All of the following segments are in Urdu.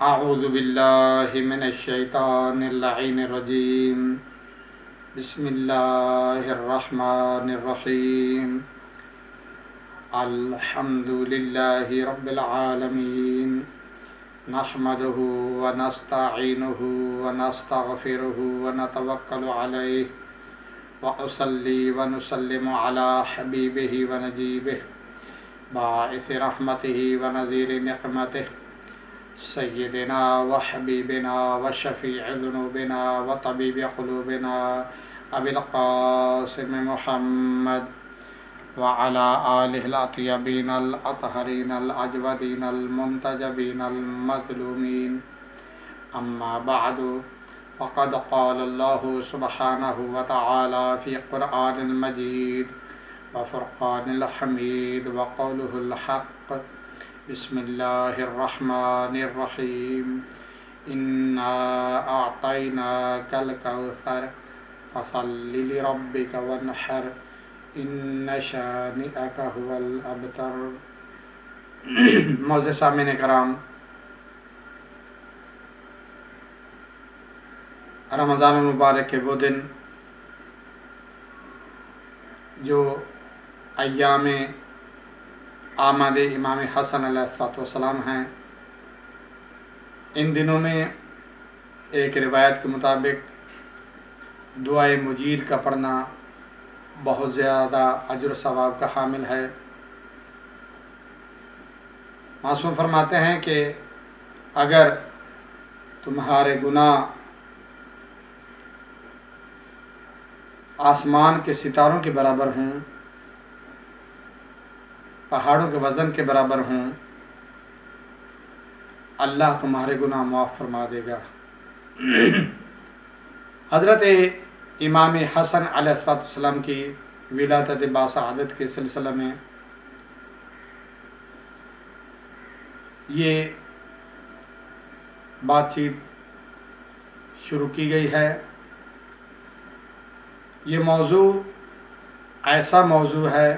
اعوذ باللہ من الشیطان اللعین الرجیم بسم اللہ الرحمن الرحیم الحمد للہ رب العالمین نحمده ونستعینه ونستغفره ونتوکل علیہ وأصلی ونسلم علی حبیبہ ونجیبہ باعث رحمته ونذیر نقمته سیدنا وحبیبنا وشفیع ذنوبنا وطبیب قلوبنا ابی القاسم محمد وعلى آلہ الاطیبین الاطہرین الاجودین المنتجبین المظلومین اما بعد فقد قال اللہ سبحانہ وتعالی فی قرآن المجید وفرقان الحمید وقولہ الحق بسم اللہ الرحمن الرحیم انا اعطیناک الکوثر فصل لربک وانحر ان شانئک هو الابتر۔ معزز سامعین کرام، رمضان المبارک کے وہ دن جو ایام آمد امام حسن علیہ السلام ہیں، ان دنوں میں ایک روایت کے مطابق دعائے مجیر کا پڑھنا بہت زیادہ اجر و ثواب کا حامل ہے۔ معصوم فرماتے ہیں کہ اگر تمہارے گناہ آسمان کے ستاروں کے برابر ہوں، پہاڑوں کے وزن کے برابر ہوں، اللہ تمہارے گناہ معاف فرما دے گا۔ حضرت امام حسن علیہ السلام کی ولادت باسعادت کے سلسلہ میں یہ بات چیت شروع کی گئی ہے۔ یہ موضوع ایسا موضوع ہے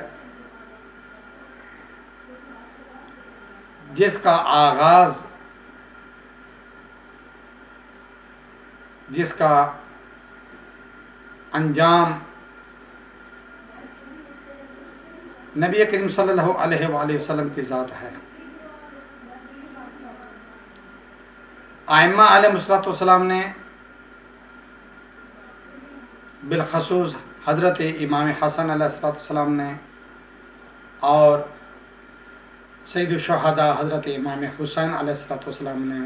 جس کا آغاز، جس کا انجام نبی کریم صلی اللہ علیہ وآلہ وسلم کی ذات ہے۔ ائمہ علیہ السلام نے بالخصوص حضرت امام حسن علیہ السلام نے اور سید الشہداء حضرت امام حسین علیہ السلام نے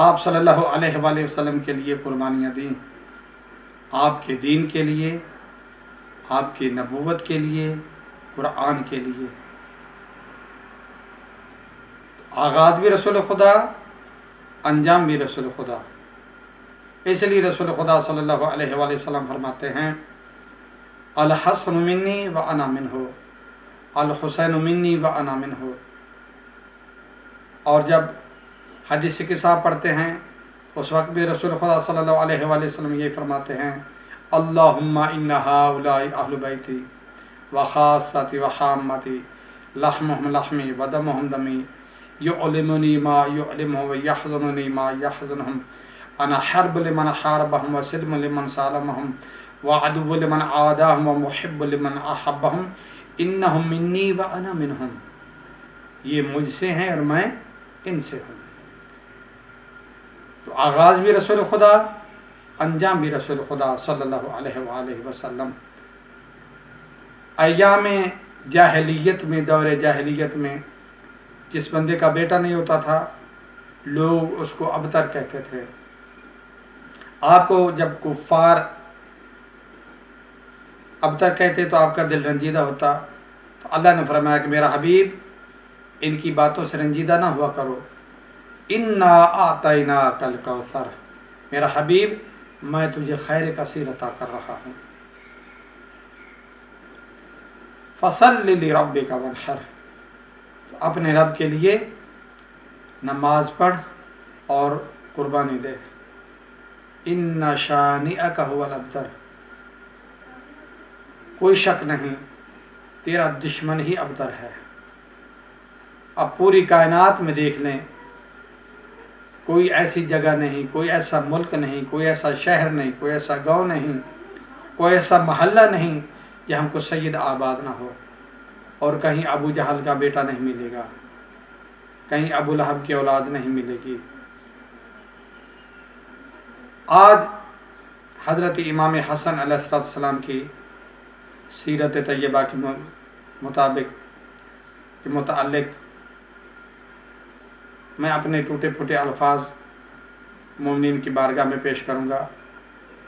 آپ صلی اللہ علیہ وآلہ وسلم کے لیے قربانیاں دیں، آپ کے دین کے لیے، آپ کی نبوت کے لیے، قرآن کے لیے۔ آغاز بھی رسول خدا، انجام بھی رسول خدا۔ اس لیے رسول خدا صلی اللہ علیہ وآلہ وسلم فرماتے ہیں الحسن منی وانا منہ، الحسین منی وانا منہ۔ اور جب حدیث کتاب پڑھتے ہیں اس وقت بھی رسول خدا صلی اللہ علیہ وآلہ وسلم یہ فرماتے ہیں اللہم ان ہؤلاء اہل بیتی وخاصتی وحامتی لحمہم لحمی ودمہم دمی یعلمنی ما یعلمہم ویحزننی ما یحزنہم انا حرب لمن حاربہم وسلم لمن سالمہم وعدو لمن عاداہم ومحب لمن احبہم انہم منی وانا منہم۔ یہ مجھ سے ہیں اور میں ان سے ہوں۔ تو آغاز بھی رسول خدا، انجام بھی رسول خدا صلی اللہ علیہ وآلہ وسلم۔ ایام جاہلیت میں، دور جاہلیت میں جس بندے کا بیٹا نہیں ہوتا تھا لوگ اس کو ابتر کہتے تھے۔ آپ کو جب کفار ابتر کہتے تو آپ کا دل رنجیدہ ہوتا، تو اللہ نے فرمایا کہ میرا حبیب ان کی باتوں سے رنجیدہ نہ ہوا کرو۔ انا اعطیناک الکوثر، میرا حبیب میں تجھے خیر کثیر عطا کر رہا ہوں۔ فصل لربک وانحر، اپنے رب کے لیے نماز پڑھ اور قربانی دے۔ ان شانئک هو الابتر، کوئی شک نہیں تیرا دشمن ہی ابتر ہے۔ اب پوری کائنات میں دیکھ لیں کوئی ایسی جگہ نہیں، کوئی ایسا ملک نہیں، کوئی ایسا شہر نہیں، کوئی ایسا گاؤں نہیں، کوئی ایسا محلہ نہیں کہ ہم کو سید آباد نہ ہو، اور کہیں ابو جہل کا بیٹا نہیں ملے گا، کہیں ابو لہب کی اولاد نہیں ملے گی۔ آج حضرت امام حسن علیہ السلام کی سیرت طیبہ کے متعلق میں اپنے ٹوٹے پھوٹے الفاظ مومنین کی بارگاہ میں پیش کروں گا۔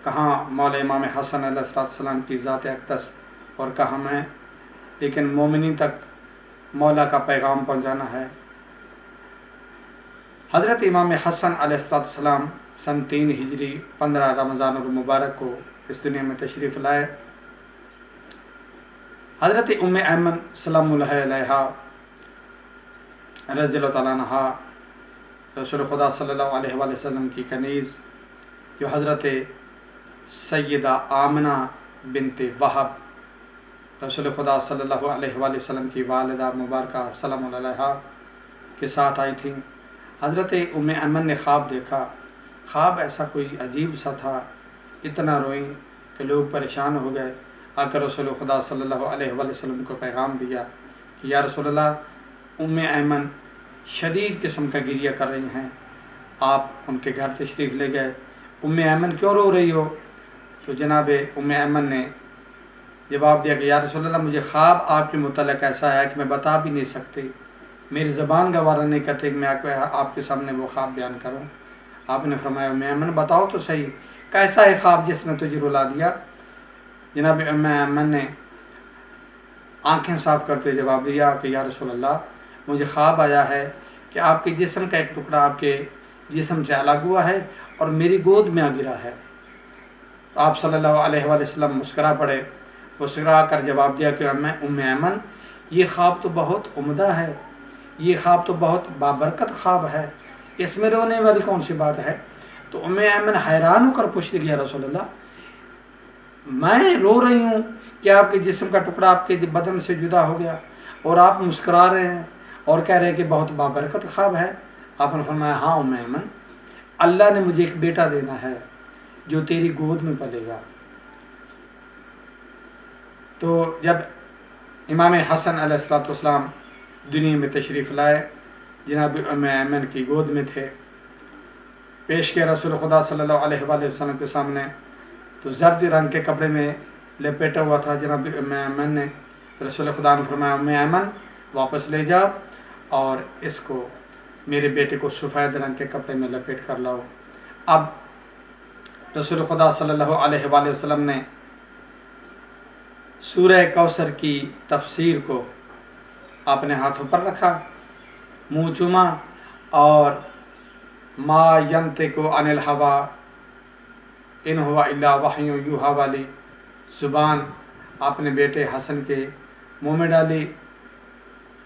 کہاں مولا امام حسن علیہ السلام کی ذات اقدس اور کہاں میں، لیکن مومنین تک مولا کا پیغام پہنچانا ہے۔ حضرت امام حسن علیہ السلام سن 3 ہجری 15 رمضان المبارک کو اس دنیا میں تشریف لائے۔ حضرت ام ایمن سلام اللہ علیہا رضی اللہ تعالیٰ عنہا رسول خدا صلی اللہ علیہ وآلہ وسلم کی کنیز، جو حضرت سیدہ آمنہ بنت وہب رسول خدا صلی اللہ علیہ وآلہ وسلم کی والدہ مبارکہ سلام اللہ علیہا کے ساتھ آئی تھیں۔ حضرت ام ایمن نے خواب دیکھا۔ خواب ایسا کوئی عجیب سا تھا، اتنا روئیں کہ لوگ پریشان ہو گئے۔ آ کر رسول خدا صلی اللہ علیہ وآلہ وسلم کو پیغام دیا کہ یا رسول اللہ، ام ایمن شدید قسم کا گریہ کر رہی ہیں، آپ ان کے گھر تشریف لے گئے۔ ام ایمن کیوں رو رہی ہو؟ تو جناب ام ایمن نے جواب دیا کہ یا رسول اللہ، مجھے خواب آپ کے متعلق ایسا ہے کہ میں بتا بھی نہیں سکتی، میری زبان گوارا نہیں کرتے کہ میں آپ کے سامنے وہ خواب بیان کروں۔ آپ نے فرمایا ام ایمن بتاؤ تو صحیح، کیسا ہے خواب جس نے تجھے رلا دیا؟ جناب ام ایمن نے آنکھیں صاف کرتے جواب دیا کہ یا رسول اللہ، مجھے خواب آیا ہے کہ آپ کے جسم کا ایک ٹکڑا آپ کے جسم سے الگ ہوا ہے اور میری گود میں آ گرا ہے۔ آپ صلی اللہ علیہ وآلہ وسلم مسکرا پڑے، مسکرا کر جواب دیا کہ ام ایمن، یہ خواب تو بہت عمدہ ہے، یہ خواب تو بہت بابرکت خواب ہے، اس میں رونے والی کون سی بات ہے؟ تو ام ایمن حیران ہو کر پوچھتی کہ یا رسول اللہ، میں رو رہی ہوں کہ آپ کے جسم کا ٹکڑا آپ کے بدن سے جدا ہو گیا، اور آپ مسکرا رہے ہیں اور کہہ رہے ہیں کہ بہت بابرکت خواب ہے۔ آپ نے فرمایا ہاں ام ایمن، اللہ نے مجھے ایک بیٹا دینا ہے جو تیری گود میں پلے گا۔ تو جب امام حسن علیہ السلام دنیا میں تشریف لائے، جناب ام ایمن کی گود میں تھے، پیش کیا رسول خدا صلی اللہ علیہ وآلہ وسلم کے سامنے، تو زرد رنگ کے کپڑے میں لپیٹا ہوا تھا جناب ام ایمن نے۔ رسول خدا نے فرمایا ام ایمن واپس لے جاؤ اور اس کو میرے بیٹے کو سفید رنگ کے کپڑے میں لپیٹ کر لاؤ۔ اب رسول خدا صلی اللہ علیہ وآلہ وسلم نے سورہ کوثر کی تفسیر کو اپنے ہاتھوں پر رکھا، منہ چوما، اور ما ینطق عن الہوی ان ہوا الا وحی یوحی والی زبان اپنے بیٹے حسن کے منہ میں ڈالی۔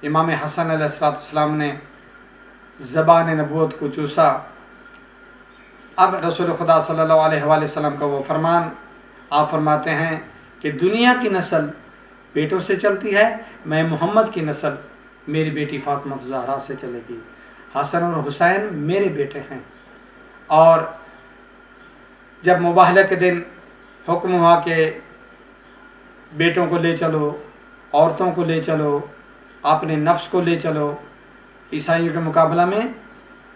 امام حسن علیہ السلام نے زبان نبوت کو چوسا۔ اب رسول خدا صلی اللہ علیہ وآلہ وسلم کا وہ فرمان، آپ فرماتے ہیں کہ دنیا کی نسل بیٹوں سے چلتی ہے، میں محمد کی نسل میری بیٹی فاطمہ زہرا سے چلے گی۔ حسن اور حسین میرے بیٹے ہیں۔ اور جب مباہلہ کے دن حکم ہوا کہ بیٹوں کو لے چلو، عورتوں کو لے چلو، اپنے نفس کو لے چلو عیسائیوں کے مقابلہ میں،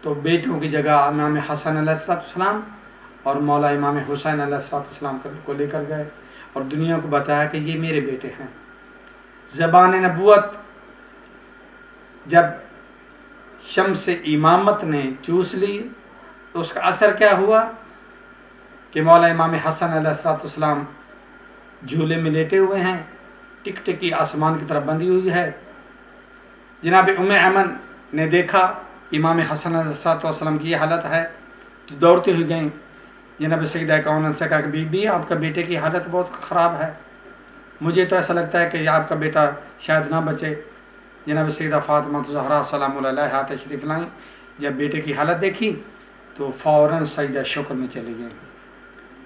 تو بیٹوں کی جگہ امام حسن علیہ السلام اور مولا امام حسین علیہ السلام کو لے کر گئے اور دنیا کو بتایا کہ یہ میرے بیٹے ہیں۔ زبان نبوت جب شمس امامت نے چوس لی تو اس کا اثر کیا ہوا کہ مولا امام حسن علیہ السلام جھولے میں لیٹے ہوئے ہیں، ٹک ٹکی آسمان کی طرف بندھی ہوئی ہے۔ جناب ام ایمن نے دیکھا امام حسن علیہ السلام کی یہ حالت ہے تو دوڑتے ہوئے گئیں، جناب سیدہ کون سے کہا کہ بی بی آپ کا بیٹے کی حالت بہت خراب ہے، مجھے تو ایسا لگتا ہے کہ آپ کا بیٹا شاید نہ بچے۔ جناب سیدہ فاطمہ زہرا سلام اللہ علیہا تشریف لائیں، جب بیٹے کی حالت دیکھی تو فوراً سجدہ شکر میں چلی گئیں۔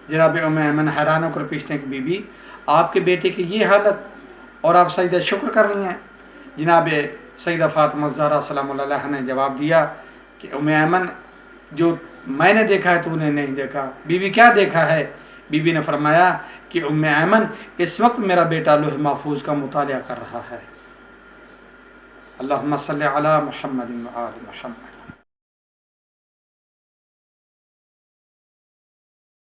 جناب ام ایمن حیران ہو کر پوچھتے ہیں کہ بی بی آپ کے بیٹے کی یہ حالت اور آپ سجدہ شکر کر رہی ہیں؟ جناب سیدہ فاطمہ زہرا سلام اللہ علیہا نے جواب دیا کہ ام ایمن جو میں نے دیکھا ہے تو نے نہیں دیکھا۔ بی بی کیا دیکھا ہے؟ بی بی نے فرمایا کہ ام ایمن اس وقت میرا بیٹا لوح محفوظ کا مطالعہ کر رہا ہے۔ اللہم صلی علی محمد و آل محمد۔